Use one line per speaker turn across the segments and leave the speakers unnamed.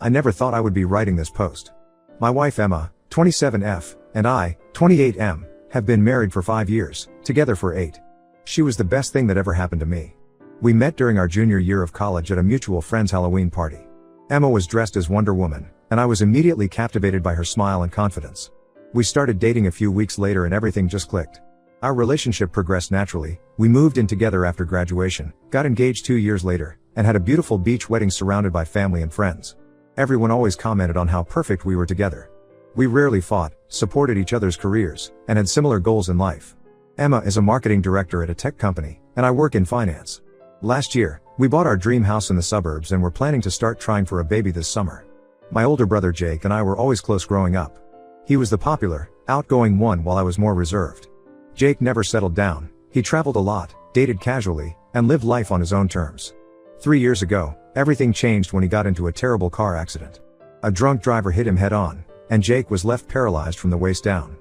I never thought I would be writing this post. My wife Emma, 27F, and I, 28M, have been married for 5 years, together for 8. She was the best thing that ever happened to me. We met during our junior year of college at a mutual friend's Halloween party. Emma was dressed as Wonder Woman, and I was immediately captivated by her smile and confidence. We started dating a few weeks later and everything just clicked. Our relationship progressed naturally. We moved in together after graduation, got engaged 2 years later, and had a beautiful beach wedding surrounded by family and friends. Everyone always commented on how perfect we were together. We rarely fought, supported each other's careers, and had similar goals in life. Emma is a marketing director at a tech company, and I work in finance. Last year, we bought our dream house in the suburbs and were planning to start trying for a baby this summer. My older brother Jake and I were always close growing up. He was the popular, outgoing one while I was more reserved. Jake never settled down, he traveled a lot, dated casually, and lived life on his own terms. 3 years ago, everything changed when he got into a terrible car accident. A drunk driver hit him head on, and Jake was left paralyzed from the waist down.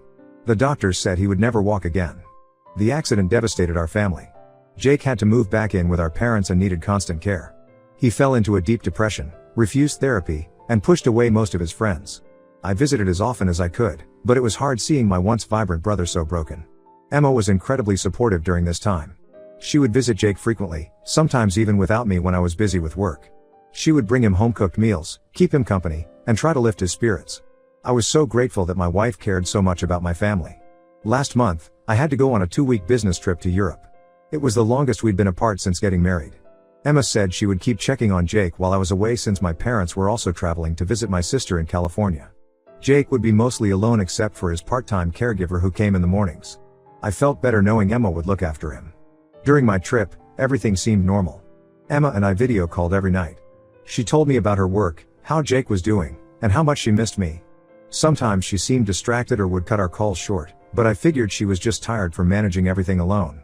The doctors said he would never walk again. The accident devastated our family. Jake had to move back in with our parents and needed constant care. He fell into a deep depression, refused therapy, and pushed away most of his friends. I visited as often as I could, but it was hard seeing my once vibrant brother so broken. Emma was incredibly supportive during this time. She would visit Jake frequently, sometimes even without me when I was busy with work. She would bring him home-cooked meals, keep him company, and try to lift his spirits. I was so grateful that my wife cared so much about my family. Last month, I had to go on a 2-week business trip to Europe. It was the longest we'd been apart since getting married. Emma said she would keep checking on Jake while I was away since my parents were also traveling to visit my sister in California. Jake would be mostly alone except for his part-time caregiver who came in the mornings. I felt better knowing Emma would look after him. During my trip, everything seemed normal. Emma and I video called every night. She told me about her work, how Jake was doing, and how much she missed me. Sometimes she seemed distracted or would cut our calls short, but I figured she was just tired from managing everything alone.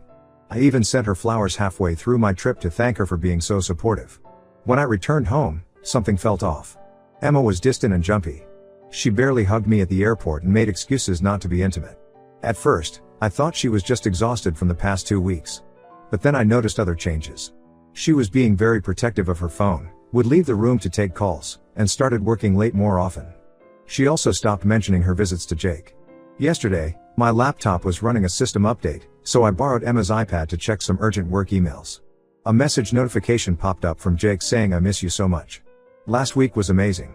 I even sent her flowers halfway through my trip to thank her for being so supportive. When I returned home, something felt off. Emma was distant and jumpy. She barely hugged me at the airport and made excuses not to be intimate. At first, I thought she was just exhausted from the past 2 weeks. But then I noticed other changes. She was being very protective of her phone, would leave the room to take calls, and started working late more often. She also stopped mentioning her visits to Jake. Yesterday, my laptop was running a system update, so I borrowed Emma's iPad to check some urgent work emails. A message notification popped up from Jake saying, "I miss you so much. Last week was amazing.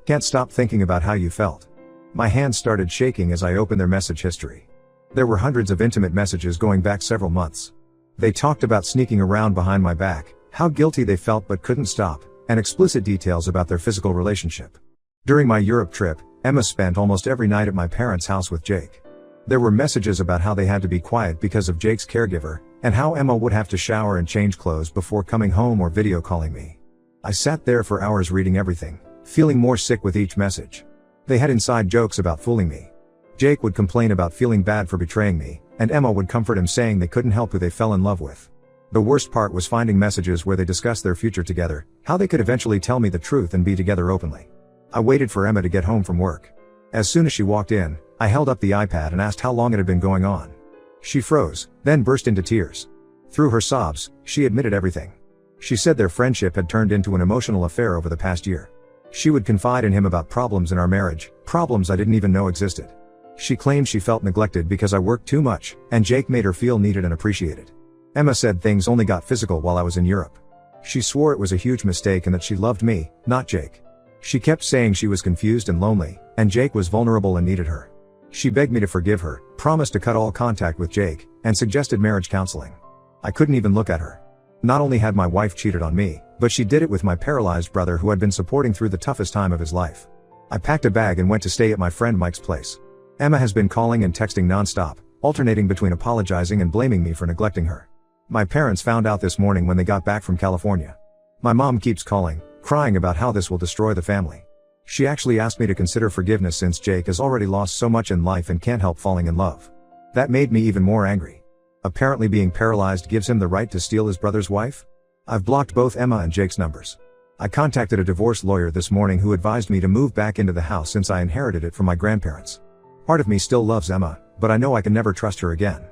Can't stop thinking about how you felt." My hands started shaking as I opened their message history. There were hundreds of intimate messages going back several months. They talked about sneaking around behind my back, how guilty they felt but couldn't stop, and explicit details about their physical relationship. During my Europe trip, Emma spent almost every night at my parents' house with Jake. There were messages about how they had to be quiet because of Jake's caregiver, and how Emma would have to shower and change clothes before coming home or video calling me. I sat there for hours reading everything, feeling more sick with each message. They had inside jokes about fooling me. Jake would complain about feeling bad for betraying me, and Emma would comfort him saying they couldn't help who they fell in love with. The worst part was finding messages where they discussed their future together, how they could eventually tell me the truth and be together openly. I waited for Emma to get home from work. As soon as she walked in, I held up the iPad and asked how long it had been going on. She froze, then burst into tears. Through her sobs, she admitted everything. She said their friendship had turned into an emotional affair over the past year. She would confide in him about problems in our marriage, problems I didn't even know existed. She claimed she felt neglected because I worked too much, and Jake made her feel needed and appreciated. Emma said things only got physical while I was in Europe. She swore it was a huge mistake and that she loved me, not Jake. She kept saying she was confused and lonely, and Jake was vulnerable and needed her. She begged me to forgive her, promised to cut all contact with Jake, and suggested marriage counseling. I couldn't even look at her. Not only had my wife cheated on me, but she did it with my paralyzed brother who had been supporting through the toughest time of his life. I packed a bag and went to stay at my friend Mike's place. Emma has been calling and texting nonstop, alternating between apologizing and blaming me for neglecting her. My parents found out this morning when they got back from California. My mom keeps calling, crying about how this will destroy the family. She actually asked me to consider forgiveness since Jake has already lost so much in life and can't help falling in love. That made me even more angry. Apparently being paralyzed gives him the right to steal his brother's wife? I've blocked both Emma and Jake's numbers. I contacted a divorce lawyer this morning who advised me to move back into the house since I inherited it from my grandparents. Part of me still loves Emma, but I know I can never trust her again.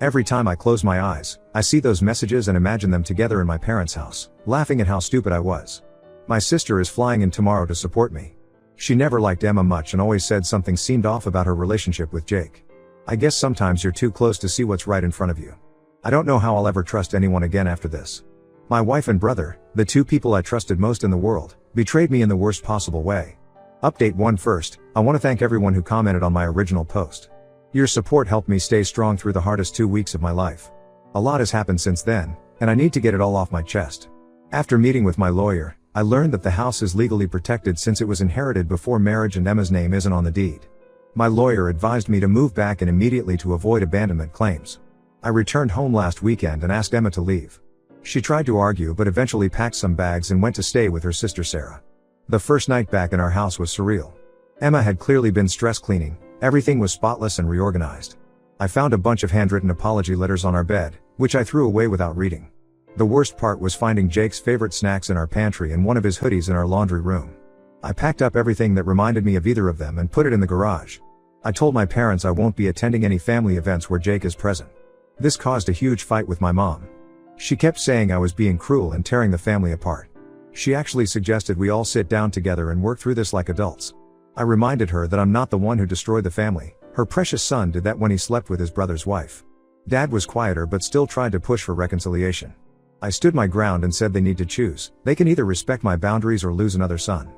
Every time I close my eyes, I see those messages and imagine them together in my parents' house, laughing at how stupid I was. My sister is flying in tomorrow to support me. She never liked Emma much and always said something seemed off about her relationship with Jake. I guess sometimes you're too close to see what's right in front of you. I don't know how I'll ever trust anyone again after this. My wife and brother, the two people I trusted most in the world, betrayed me in the worst possible way. Update 1 First, I want to thank everyone who commented on my original post. Your support helped me stay strong through the hardest 2 weeks of my life. A lot has happened since then, and I need to get it all off my chest. After meeting with my lawyer, I learned that the house is legally protected since it was inherited before marriage and Emma's name isn't on the deed. My lawyer advised me to move back in immediately to avoid abandonment claims. I returned home last weekend and asked Emma to leave. She tried to argue but eventually packed some bags and went to stay with her sister Sarah. The first night back in our house was surreal. Emma had clearly been stress cleaning, everything was spotless and reorganized. I found a bunch of handwritten apology letters on our bed, which I threw away without reading. The worst part was finding Jake's favorite snacks in our pantry and one of his hoodies in our laundry room. I packed up everything that reminded me of either of them and put it in the garage. I told my parents I won't be attending any family events where Jake is present. This caused a huge fight with my mom. She kept saying I was being cruel and tearing the family apart. She actually suggested we all sit down together and work through this like adults. I reminded her that I'm not the one who destroyed the family, her precious son did that when he slept with his brother's wife. Dad was quieter but still tried to push for reconciliation. I stood my ground and said they need to choose, they can either respect my boundaries or lose another son.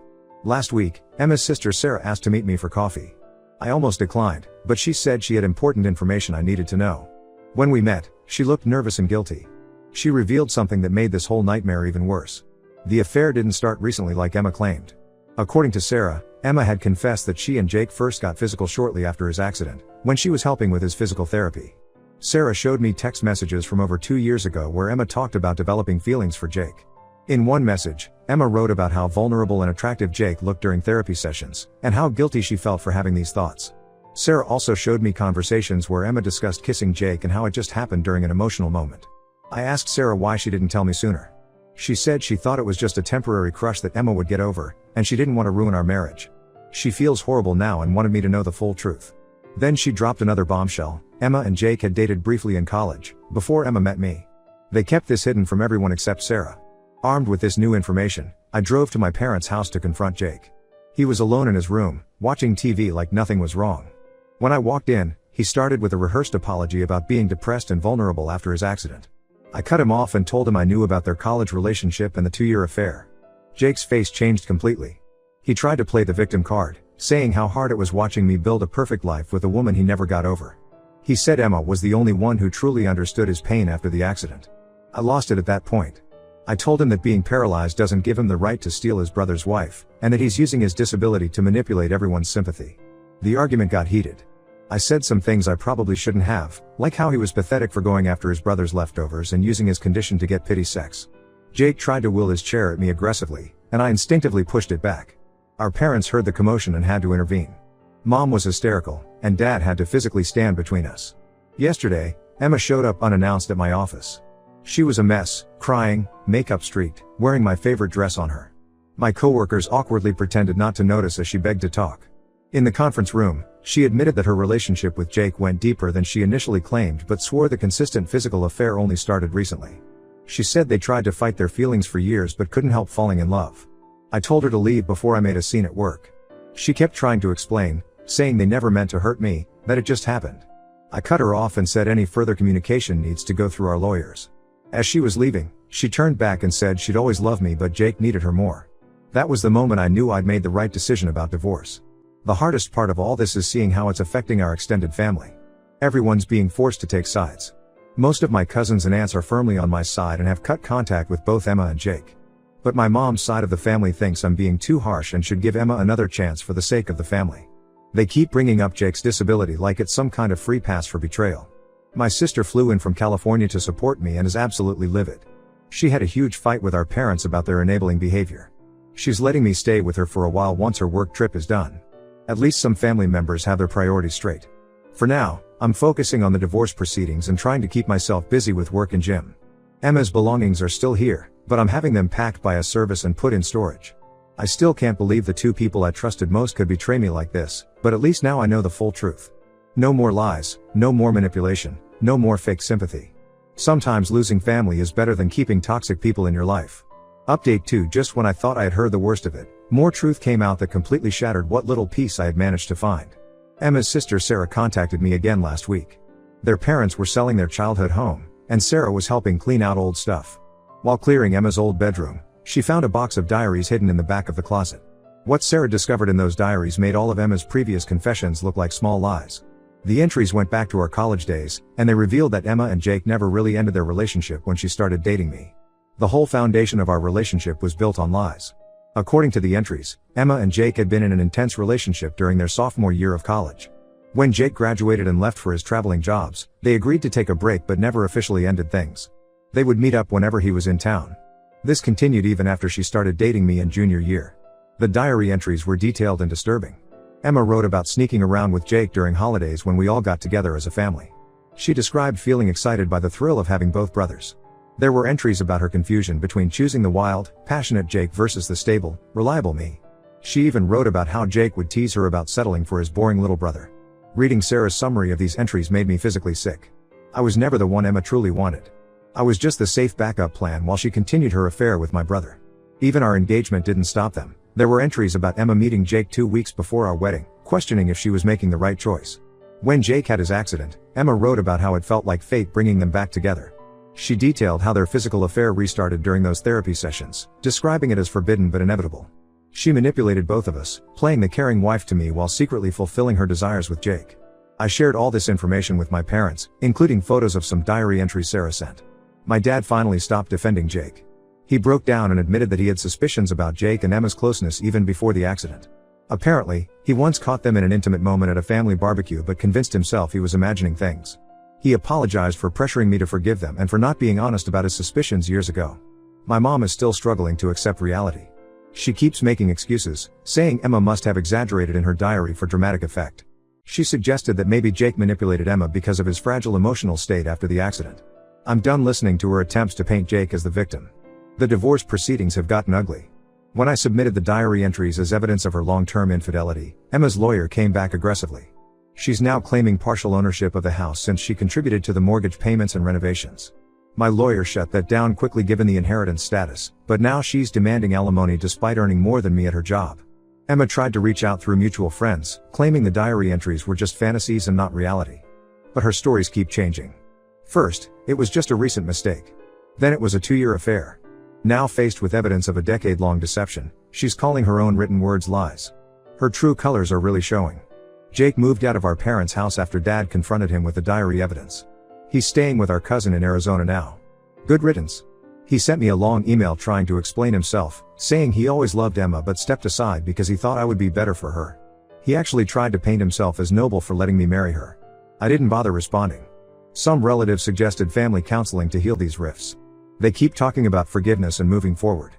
Last week, Emma's sister Sarah asked to meet me for coffee. I almost declined, but she said she had important information I needed to know. When we met, she looked nervous and guilty. She revealed something that made this whole nightmare even worse. The affair didn't start recently like Emma claimed. According to Sarah, Emma had confessed that she and Jake first got physical shortly after his accident, when she was helping with his physical therapy. Sarah showed me text messages from over 2 years ago where Emma talked about developing feelings for Jake. In one message, Emma wrote about how vulnerable and attractive Jake looked during therapy sessions, and how guilty she felt for having these thoughts. Sarah also showed me conversations where Emma discussed kissing Jake and how it just happened during an emotional moment. I asked Sarah why she didn't tell me sooner. She said she thought it was just a temporary crush that Emma would get over, and she didn't want to ruin our marriage. She feels horrible now and wanted me to know the full truth. Then she dropped another bombshell. Emma and Jake had dated briefly in college, before Emma met me. They kept this hidden from everyone except Sarah. Armed with this new information, I drove to my parents' house to confront Jake. He was alone in his room, watching TV like nothing was wrong. When I walked in, he started with a rehearsed apology about being depressed and vulnerable after his accident. I cut him off and told him I knew about their college relationship and the 2-year affair. Jake's face changed completely. He tried to play the victim card, saying how hard it was watching me build a perfect life with a woman he never got over. He said Emma was the only one who truly understood his pain after the accident. I lost it at that point. I told him that being paralyzed doesn't give him the right to steal his brother's wife, and that he's using his disability to manipulate everyone's sympathy. The argument got heated. I said some things I probably shouldn't have, like how he was pathetic for going after his brother's leftovers and using his condition to get pity sex. Jake tried to will his chair at me aggressively, and I instinctively pushed it back. Our parents heard the commotion and had to intervene. Mom was hysterical, and Dad had to physically stand between us. Yesterday, Emma showed up unannounced at my office. She was a mess, crying, makeup streaked, wearing my favorite dress on her. My coworkers awkwardly pretended not to notice as she begged to talk. In the conference room, she admitted that her relationship with Jake went deeper than she initially claimed but swore the consistent physical affair only started recently. She said they tried to fight their feelings for years but couldn't help falling in love. I told her to leave before I made a scene at work. She kept trying to explain, saying they never meant to hurt me, that it just happened. I cut her off and said any further communication needs to go through our lawyers. As she was leaving, she turned back and said she'd always loved me but Jake needed her more. That was the moment I knew I'd made the right decision about divorce. The hardest part of all this is seeing how it's affecting our extended family. Everyone's being forced to take sides. Most of my cousins and aunts are firmly on my side and have cut contact with both Emma and Jake. But my mom's side of the family thinks I'm being too harsh and should give Emma another chance for the sake of the family. They keep bringing up Jake's disability like it's some kind of free pass for betrayal. My sister flew in from California to support me and is absolutely livid. She had a huge fight with our parents about their enabling behavior. She's letting me stay with her for a while once her work trip is done. At least some family members have their priorities straight. For now, I'm focusing on the divorce proceedings and trying to keep myself busy with work and gym. Emma's belongings are still here, but I'm having them packed by a service and put in storage. I still can't believe the two people I trusted most could betray me like this, but at least now I know the full truth. No more lies, no more manipulation, no more fake sympathy. Sometimes losing family is better than keeping toxic people in your life. Update 2. Just when I thought I had heard the worst of it, more truth came out that completely shattered what little peace I had managed to find. Emma's sister Sarah contacted me again last week. Their parents were selling their childhood home, and Sarah was helping clean out old stuff. While clearing Emma's old bedroom, she found a box of diaries hidden in the back of the closet. What Sarah discovered in those diaries made all of Emma's previous confessions look like small lies. The entries went back to our college days, and they revealed that Emma and Jake never really ended their relationship when she started dating me. The whole foundation of our relationship was built on lies. According to the entries, Emma and Jake had been in an intense relationship during their sophomore year of college. When Jake graduated and left for his traveling jobs, they agreed to take a break but never officially ended things. They would meet up whenever he was in town. This continued even after she started dating me in junior year. The diary entries were detailed and disturbing. Emma wrote about sneaking around with Jake during holidays when we all got together as a family. She described feeling excited by the thrill of having both brothers. There were entries about her confusion between choosing the wild, passionate Jake versus the stable, reliable me. She even wrote about how Jake would tease her about settling for his boring little brother. Reading Sarah's summary of these entries made me physically sick. I was never the one Emma truly wanted. I was just the safe backup plan while she continued her affair with my brother. Even our engagement didn't stop them. There were entries about Emma meeting Jake 2 weeks before our wedding, questioning if she was making the right choice. When Jake had his accident, Emma wrote about how it felt like fate bringing them back together. She detailed how their physical affair restarted during those therapy sessions, describing it as forbidden but inevitable. She manipulated both of us, playing the caring wife to me while secretly fulfilling her desires with Jake. I shared all this information with my parents, including photos of some diary entries Sarah sent. My dad finally stopped defending Jake. He broke down and admitted that he had suspicions about Jake and Emma's closeness even before the accident. Apparently, he once caught them in an intimate moment at a family barbecue but convinced himself he was imagining things. He apologized for pressuring me to forgive them and for not being honest about his suspicions years ago. My mom is still struggling to accept reality. She keeps making excuses, saying Emma must have exaggerated in her diary for dramatic effect. She suggested that maybe Jake manipulated Emma because of his fragile emotional state after the accident. I'm done listening to her attempts to paint Jake as the victim. The divorce proceedings have gotten ugly. When I submitted the diary entries as evidence of her long-term infidelity, Emma's lawyer came back aggressively. She's now claiming partial ownership of the house since she contributed to the mortgage payments and renovations. My lawyer shut that down quickly given the inheritance status, but now she's demanding alimony despite earning more than me at her job. Emma tried to reach out through mutual friends, claiming the diary entries were just fantasies and not reality. But her stories keep changing. First, it was just a recent mistake. Then it was a 2-year affair. Now faced with evidence of a decade-long deception, she's calling her own written words lies. Her true colors are really showing. Jake moved out of our parents' house after Dad confronted him with the diary evidence. He's staying with our cousin in Arizona now. Good riddance. He sent me a long email trying to explain himself, saying he always loved Emma but stepped aside because he thought I would be better for her. He actually tried to paint himself as noble for letting me marry her. I didn't bother responding. Some relatives suggested family counseling to heal these rifts. They keep talking about forgiveness and moving forward.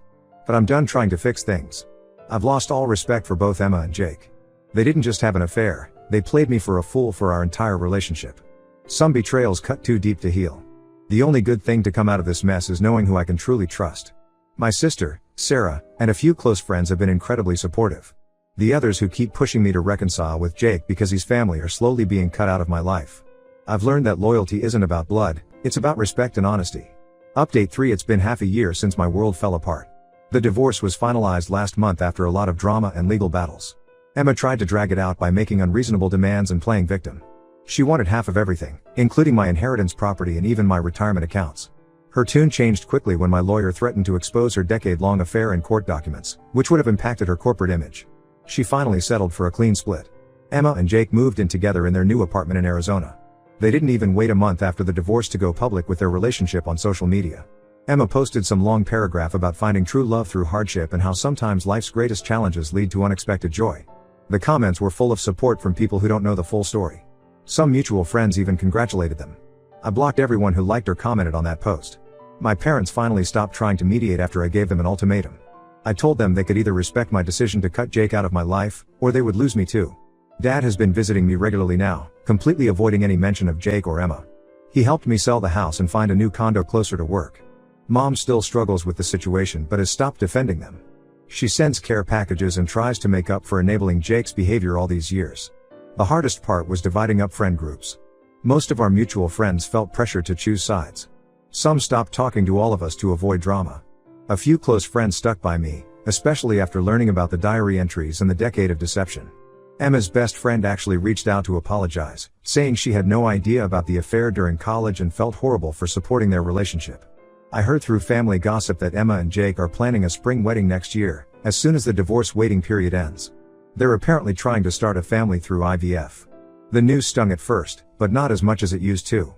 But I'm done trying to fix things. I've lost all respect for both Emma and Jake. They didn't just have an affair, they played me for a fool for our entire relationship. Some betrayals cut too deep to heal. The only good thing to come out of this mess is knowing who I can truly trust. My sister, Sarah, and a few close friends have been incredibly supportive. The others who keep pushing me to reconcile with Jake because he's family are slowly being cut out of my life. I've learned that loyalty isn't about blood, it's about respect and honesty. Update 3. It's been half a year since my world fell apart. The divorce was finalized last month after a lot of drama and legal battles. Emma tried to drag it out by making unreasonable demands and playing victim. She wanted half of everything, including my inheritance property and even my retirement accounts. Her tune changed quickly when my lawyer threatened to expose her decade-long affair in court documents, which would have impacted her corporate image. She finally settled for a clean split. Emma and Jake moved in together in their new apartment in Arizona. They didn't even wait a month after the divorce to go public with their relationship on social media. Emma posted some long paragraph about finding true love through hardship and how sometimes life's greatest challenges lead to unexpected joy. The comments were full of support from people who don't know the full story. Some mutual friends even congratulated them. I blocked everyone who liked or commented on that post. My parents finally stopped trying to mediate after I gave them an ultimatum. I told them they could either respect my decision to cut Jake out of my life, or they would lose me too. Dad has been visiting me regularly now, completely avoiding any mention of Jake or Emma. He helped me sell the house and find a new condo closer to work. Mom still struggles with the situation but has stopped defending them. She sends care packages and tries to make up for enabling Jake's behavior all these years. The hardest part was dividing up friend groups. Most of our mutual friends felt pressure to choose sides. Some stopped talking to all of us to avoid drama. A few close friends stuck by me, especially after learning about the diary entries and the decade of deception. Emma's best friend actually reached out to apologize, saying she had no idea about the affair during college and felt horrible for supporting their relationship. I heard through family gossip that Emma and Jake are planning a spring wedding next year, as soon as the divorce waiting period ends. They're apparently trying to start a family through IVF. The news stung at first, but not as much as it used to.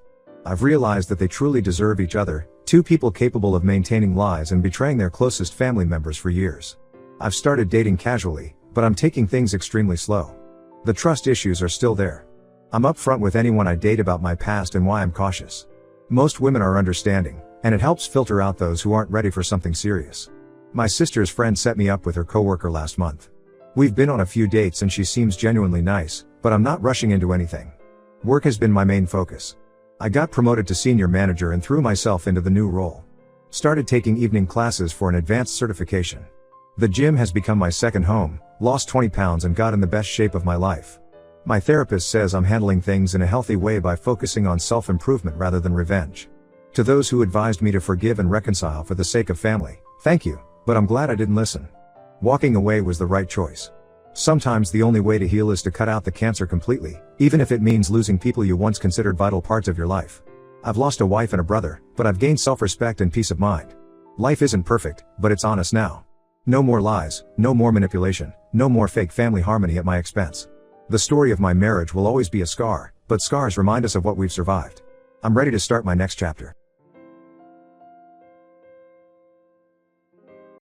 I've realized that they truly deserve each other, two people capable of maintaining lies and betraying their closest family members for years. I've started dating casually, but I'm taking things extremely slow. The trust issues are still there. I'm upfront with anyone I date about my past and why I'm cautious. Most women are understanding, and it helps filter out those who aren't ready for something serious. My sister's friend set me up with her coworker last month. We've been on a few dates and she seems genuinely nice, but I'm not rushing into anything. Work has been my main focus. I got promoted to senior manager and threw myself into the new role. Started taking evening classes for an advanced certification. The gym has become my second home, lost 20 pounds and got in the best shape of my life. My therapist says I'm handling things in a healthy way by focusing on self-improvement rather than revenge. To those who advised me to forgive and reconcile for the sake of family, thank you, but I'm glad I didn't listen. Walking away was the right choice. Sometimes the only way to heal is to cut out the cancer completely, even if it means losing people you once considered vital parts of your life. I've lost a wife and a brother, but I've gained self-respect and peace of mind. Life isn't perfect, but it's honest now. No more lies, no more manipulation, no more fake family harmony at my expense. The story of my marriage will always be a scar, but scars remind us of what we've survived. I'm ready to start my next chapter.